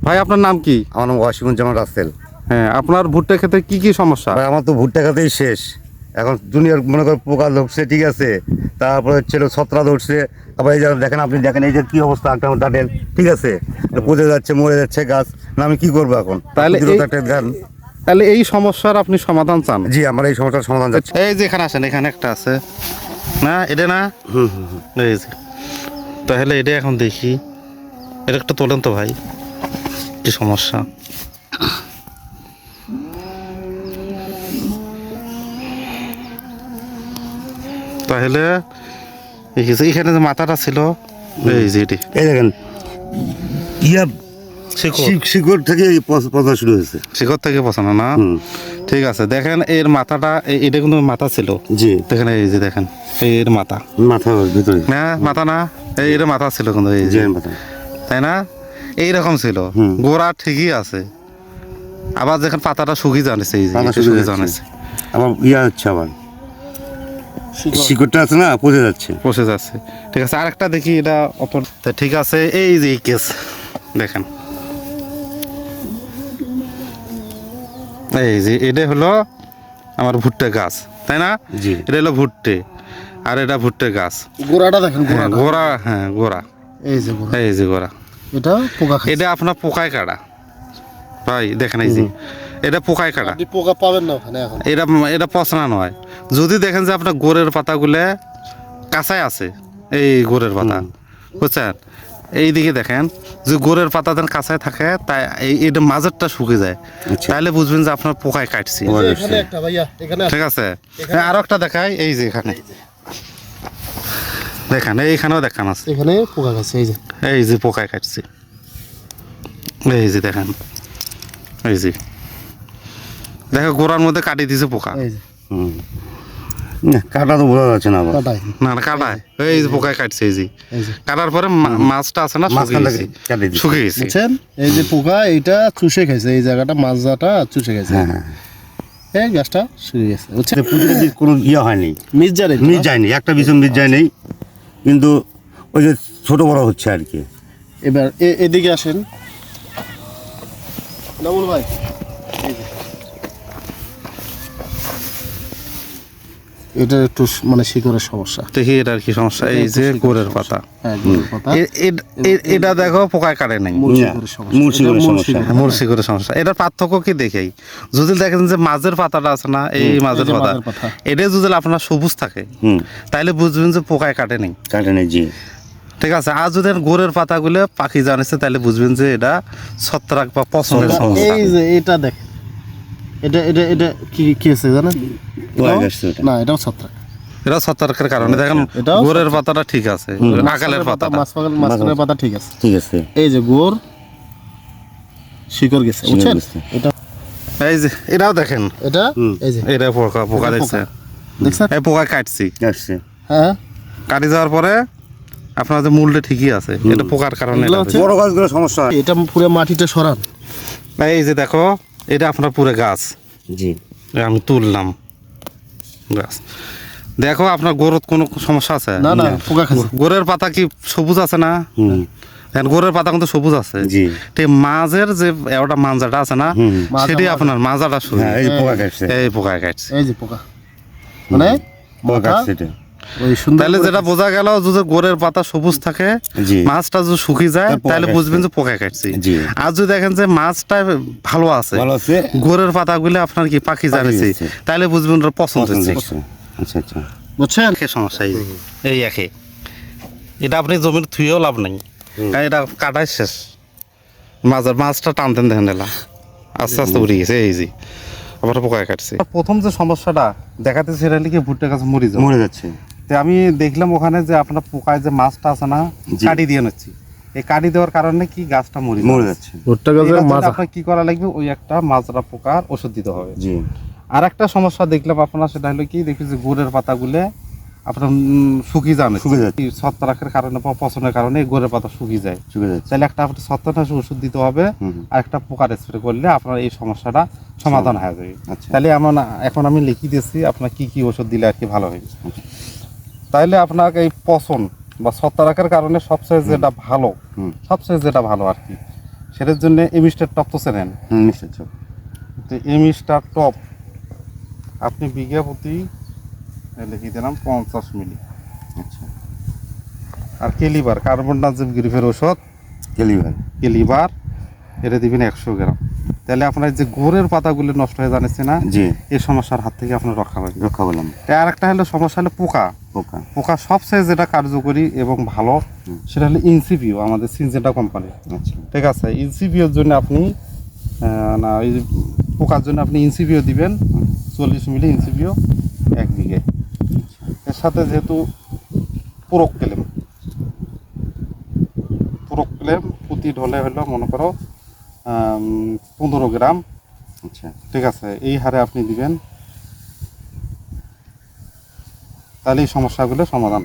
ভাই আপনার নাম কি? আমার নাম ওয়াসিমুজ্জামান রাসেল। হ্যাঁ, আপনার ভুট্টা খেতে কি কি সমস্যা? ভাই আমার তো ভুট্টা খাতেই শেষ। এখন দুনিয়ার মনে করেন পোকা ধরছে, ঠিক আছে, তারপরে হচ্ছে ছত্রা ধরছে, আবার এই যে দেখেন, আপনি দেখেন এই যে কি অবস্থা, একটা ডাটেল, ঠিক আছে, পচে যাচ্ছে, মরে যাচ্ছে গাছ, না আমি কি করবো এখন? তাহলে এই সমস্যার আপনি সমাধান চান? জি, আমার এই সমস্যার সমাধান যাচ্ছে। এই যে এখানে আসেন, এখানে একটা আছে না, এটা না, এই যে, তাহলে এটা এখন দেখি, এটা একটা তোলেন তো ভাই, কি সমস্যা। তাহলে এখানে যে মাথাটা ছিল, এই যে এটি, এই দেখেন ইয়া শিকড় থেকে পচা শুরু হয়েছে। শিকড় থেকে পচানো না? ঠিক আছে, দেখেন এর মাথাটা, এটা কিন্তু মাথা ছিল। জি, দেখেন এই যে, দেখেন এর মাথা, মাথার ভিতরে না মাথা না, এর মাথা ছিল কিন্তু, এই যে মাথা, তাই না? এইরকম ছিল, গোড়া ঠিকই আছে, আবার দেখেন পাতাটা শুকিয়ে জানিছে, এই যে শুকিয়ে জানিছে, আবার ইয়া হচ্ছে, আবার শিকড়টা আছে না, পচে যাচ্ছে। ঠিক আছে, আরেকটা দেখি, এটা অপর, ঠিক আছে, এই যে কেস দেখেন, এই যে এটা হলো আমার ভুট্টা গাছ, তাই না? জি, এটা হলো ভুট্টে, আর এটা ভুট্টে গাছ। গোড়াটা দেখেন, গোড়া, হ্যাঁ গোড়া, এই যে গোড়া, এই যে গোড়া, এটা পোকা খায়, এটা আপনার পোকায় কাটা ভাই, দেখেন এই যে এটা পোকায় কাটা, আপনি পোকা পাবেন না ওখানে এখন। এটা পচনা নয়। যদি দেখেন যে আপনার গোড়ের পাতাগুলো কাঁচাই আছে, এই গোড়ের পাতা, বুঝছেন, এই দিকে দেখেন যে গোড়ের পাতা যেন কাঁচায় থাকে, তাই এটা মাঝেরটা শুকে যায়, তাহলে বুঝবেন যে আপনার পোকায় কাটছে। ঠিক আছে, আরো একটা দেখাই, এই যে এখানে দেখেন, এইখানেও দেখান আছে, এখানে পোকা খাচ্ছে, এই যে পোকায় কাটছে, এই যে দেখেন, এই যে দেখো গোড়ার মধ্যে কাটি দিছে পোকা, কাটা তো বোঝা যাচ্ছে না, না কাটায়, এই যে পোকায় কাটছে, এই যে কাটার পরে মাছটা আছে না, শুকিয়ে গেছে, বুঝছেন, এই যে পোকা এইটা চুষে খাইছে, এই জায়গাটা মাছটা চুষে খাইছে, এই গাছটা শুকিয়ে গেছে, বুঝছেন। কোনো ইয়ে হয়নি, মিস যায়নি, একটা বিছন মিস যায়নি, কিন্তু ওই যে ছোট বড় হচ্ছে আর কি। এবার এদিকে আসেন নামুল ভাই, এটা একটু মানে শিকড়ের সমস্যা, দেখি এটা আর কি সমস্যা, এই যে গোড়ের পাতা, এটা দেখো পোকায় কাটে নাই, মূল শিকড়ের সমস্যা। এটার পার্থক্য কি দেখেই, যদি দেখেন যে মাঝের পাতাটা আছে না, এই মাঝের পাতা, এটা যদি আপনার সবুজ থাকে, তাইলে বুঝবেন যে পোকায় কাটে নাই, জি, ঠিক আছে। আর যদি গোড়ের পাতাগুলো পাখি জানিছে, তাহলে বুঝবেন যে এটা ছত্রাক বা পচনের সমস্যা। এই যে এটা দেখেন, এটা এটা এটা কি আছে জানেন? না, এটাও ছত্রাক, এটা ছত্রাকের কারণে। দেখেন গোড়ের পাতাটা ঠিক আছে, আকালের পাতা, মাঝখানের পাতা ঠিক আছে, ঠিক আছে, এই যে গোড় শিকড় গেছে, বুঝছেন। এটা এই যে এটাও দেখেন, এটা এই যে এটা পোকা দেখছেন, এই পোকা কাটছি, হ্যাঁ, কাটি যাওয়ার পরে আপনার যে মূলটা ঠিকই আছে, এটা পোকার কারণে বড় গাছগুলো সমস্যা। এটা পুরো মাটিটা সরান, এই যে দেখো, এটা আপনার পুরো গাছ, জি, আমি তুললাম গাছ, দেখো আপনার গোড়ত কোনো সমস্যা আছে? না না, পোকা খাচ্ছে। গোড়ের পাতা কি সবুজ আছে না? গোড়ের পাতা কিন্তু সবুজ আছে, ঠিক মাঝের যে ওটা মাঞ্জাটা আছে না, সেটি আপনার মাজাটা শুরু, এই পোকা কাটছে, এই যে পোকা, মানে পোকা কাটছে। তাহলে যেটা বোঝা গেল, যদি গোড়ের পাতা সবুজ থাকে, মাছটা যদি শুকিয়ে যায়, তাহলে বুঝবেন যে পোকা কাটছে। আর যদি দেখেন যে মাছটা ভালো আছে, গোড়ের পাতাগুলো আপনার কি পাখি জানিছে, তাহলে বুঝবেন পছন্দ হচ্ছে, বুঝছেন। সমস্যা এই একে, এটা আপনি জমির থুয়েও লাভ নেই, এটা কাটাই শেষ, মাছটা টানতেন দেখেন, এলা আস্তে আস্তে উড়ে গেছে, এই যে আবার পোকায় কাটছে। প্রথম যে সমস্যাটা দেখাতে সেটা কি ভুট্টা গাছ মরে যাচ্ছে, আমি দেখলাম ওখানে যে আপনার পোকায় যে মাছটা আছে না, কাটি দিয়ে নিচ্ছি, এই কাটি দেওয়ার কারণে কি গাছটা মরে যাচ্ছে। ভুট্টা গাছের মাথা আপনার কি করা লাগবে, ওই একটা মাজরা পোকার ওষুধ দিতে হবে। আর একটা সমস্যা দেখলাম আপনার, সেটা হলো কি, দেখি যে গোড়ের পাতাগুলো আপনার শুকিয়ে যাচ্ছে, ছত্রাকের কারণে বা পচনের কারণে গোড়ের পাতা শুকিয়ে যায়, তাহলে একটা আপনার ছত্রাকনাশক ওষুধ দিতে হবে, আর একটা পোকার স্প্রে করলে আপনার এই সমস্যাটা সমাধান হয়ে যাবে। তাহলে এখন আমি লিখে দিয়েছি আপনার কি কি ওষুধ দিলে আর কি ভালো হবে। তাইলে আপনাকে এই পচন বা ছত্রাকের কারণে সবচেয়ে যেটা ভালো আর কি, সেটার জন্য এমিস্টার টপ তো চেনেন। Mister chop. তো এমিস্টার টপ আপনি বিঘা প্রতি লিখে দিলাম 50 মিলি। আচ্ছা। আর কেলিবার কার্বন ডাইঅক্সাইড গ্রিফের ওষুধ কেলিবার এটা দিবেন 100 গ্রাম। তাহলে আপনার যে গোড়ের পাতাগুলো নষ্ট হয়ে যাচ্ছে না, জি, এই সমস্যার হাত থেকে আপনার রক্ষা পেলাম। আর একটা হলো সমস্যা হলো পোকা সবচেয়ে যেটা কার্যকরী এবং ভালো সেটা হলো ইনসিপিও, আমাদের সিনজেন্টা কোম্পানি। আচ্ছা, ঠিক আছে, ইনসিপিওর জন্য আপনি না এই পোকার জন্য আপনি ইনসিপিও দিবেন 40 মিলি ইনসিপিও 1 বিঘে। এর সাথে যেহেতু প্রোক্লেম প্রতি ঢলে হলো মনে করো 15 গ্রাম। আচ্ছা, ঠিক আছে, এই হারে আপনি দিবেন, তাহলে এই সমস্যাগুলো সমাধান হয়।